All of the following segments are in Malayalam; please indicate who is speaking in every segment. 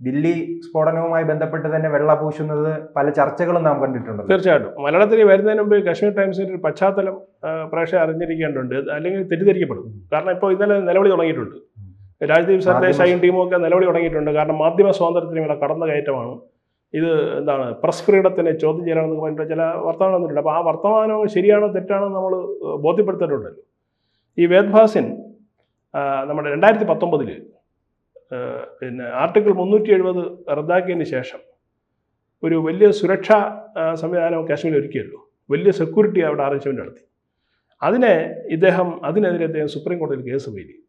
Speaker 1: ദില്ലി സ്ഫോടനവുമായി ബന്ധപ്പെട്ട് തന്നെ വെള്ള പൂശുന്നത് പല ചർച്ചകളും നാം കണ്ടിട്ടുണ്ട്.
Speaker 2: തീർച്ചയായിട്ടും മലയാളത്തിൽ വരുന്നതിന് മുമ്പ് കാശ്മീർ ടൈംസിൻ്റെ ഒരു പശ്ചാത്തലം പ്രേക്ഷകർ അറിഞ്ഞിരിക്കേണ്ടതുണ്ട്, അല്ലെങ്കിൽ തെറ്റിദ്ധരിക്കപ്പെടും. കാരണം ഇപ്പോൾ ഇന്നലെ നിലവിളി തുടങ്ങിയിട്ടുണ്ട്. രാജ്ദീപ് സർദേശായും ടീമും ഒക്കെ നിലവിളി തുടങ്ങിയിട്ടുണ്ട്. കാരണം മാധ്യമ സ്വാതന്ത്ര്യത്തിനുള്ള കടന്നു കയറ്റമാണ് ഇത്. എന്താണ് പ്രസ് ഫ്രീഡത്തിനെ ചോദ്യം ചെയ്യണമെന്ന് പറഞ്ഞിട്ട് ചില വർത്തമാനം വന്നിട്ടുണ്ട്. അപ്പോൾ ആ വർത്തമാനം ശരിയാണോ തെറ്റാണോ നമ്മൾ ബോധ്യപ്പെടുത്തിയിട്ടുണ്ടല്ലോ. ഈ വേദ്ഭാസിൻ നമ്മുടെ 2019 പിന്നെ ആർട്ടിക്കിൾ 370 റദ്ദാക്കിയതിന് ശേഷം ഒരു വലിയ സുരക്ഷാ സംവിധാനം കാശ്മീരിൽ ഒരുക്കിയല്ലോ. വലിയ സെക്യൂരിറ്റി അവിടെ അറേഞ്ച്മെൻറ്റ് നടത്തി. അതിനെതിരെ അദ്ദേഹം സുപ്രീം കോടതിയിൽ കേസ് ഫയൽ ചെയ്തു.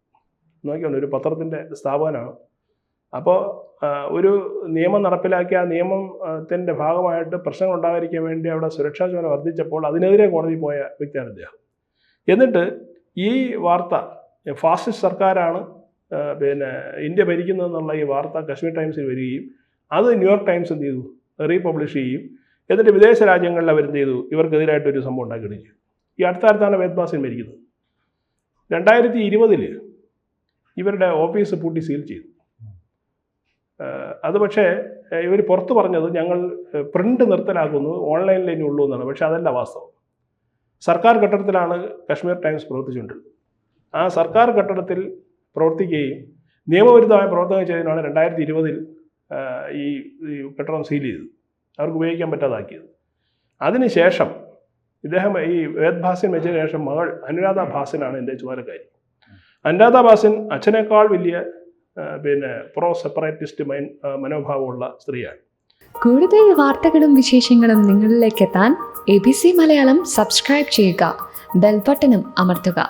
Speaker 2: നോക്കിയാണ്, ഒരു പത്രത്തിൻ്റെ സ്ഥാപനമാണ്. അപ്പോൾ ഒരു നിയമം നടപ്പിലാക്കിയ ആ നിയമത്തിൻ്റെ ഭാഗമായിട്ട് പ്രശ്നങ്ങൾ ഉണ്ടാകാതിരിക്കാൻ വേണ്ടി അവിടെ സുരക്ഷാ ചുമതല വർദ്ധിച്ചപ്പോൾ അതിനെതിരെ കോടതി പോയ വ്യക്തിയാണ് അദ്ദേഹം. എന്നിട്ട് ഈ വാർത്ത ഫാസിസ്റ്റ് സർക്കാരാണ് പിന്നെ ഇന്ത്യ ഭരിക്കുന്നതെന്നുള്ള ഈ വാർത്ത കാശ്മീർ ടൈംസിൽ വരികയും അത് ന്യൂയോർക്ക് ടൈംസ് എന്ത് ചെയ്തു, റീപബ്ലിഷ് ചെയ്യും. എന്നിട്ട് വിദേശ രാജ്യങ്ങളിൽ അവരെന്ത് ചെയ്തു, ഇവർക്കെതിരായിട്ടൊരു സംഭവം ഉണ്ടാക്കുകയും ചെയ്തു. ഈ അടുത്താണ് വേദ്ഭാസിൻ മരിക്കുന്നത്. 2020 ഇവരുടെ ഓഫീസ് പൂട്ടി സീൽ ചെയ്തു. അത് പക്ഷേ ഇവർ പുറത്ത് പറഞ്ഞത് ഞങ്ങൾ പ്രിൻ്റ് നിർത്തലാക്കുന്നു, ഓൺലൈനിലേ ഉള്ളൂ എന്നാണ്. പക്ഷേ അതല്ല വാസ്തവം. സർക്കാർ കെട്ടിടത്തിലാണ് കാശ്മീർ ടൈംസ് പ്രവർത്തിച്ചുകൊണ്ടിരുന്നത്. ആ സർക്കാർ കെട്ടിടത്തിൽ പ്രവർത്തിക്കുകയും നിയമവിരുദ്ധമായ പ്രവർത്തനം ചെയ്തതിനാണ് 2020 ഈ കെട്ടിടം സീൽ ചെയ്തത്, അവർക്ക് ഉപയോഗിക്കാൻ പറ്റാതാക്കിയത്. അതിനുശേഷം ഈ വേദ്ഭാസിൻ വെച്ചതിന് ശേഷം മകൾ അനുരാധ ഭാസിനാണ് എൻ്റെ ചുമതലക്കാരി. അനുരാധ ഭാസിൻ അച്ഛനേക്കാൾ വലിയ പിന്നെ പ്രോ സെപ്പറേറ്റിസ്റ്റ് മനോഭാവമുള്ള സ്ത്രീയാണ്.
Speaker 3: കൂടുതൽ വാർത്തകളും വിശേഷങ്ങളും നിങ്ങളിലേക്ക് എത്താൻ ABC മലയാളം സബ്സ്ക്രൈബ് ചെയ്യുക, ബെൽ ബട്ടണും അമർത്തുക.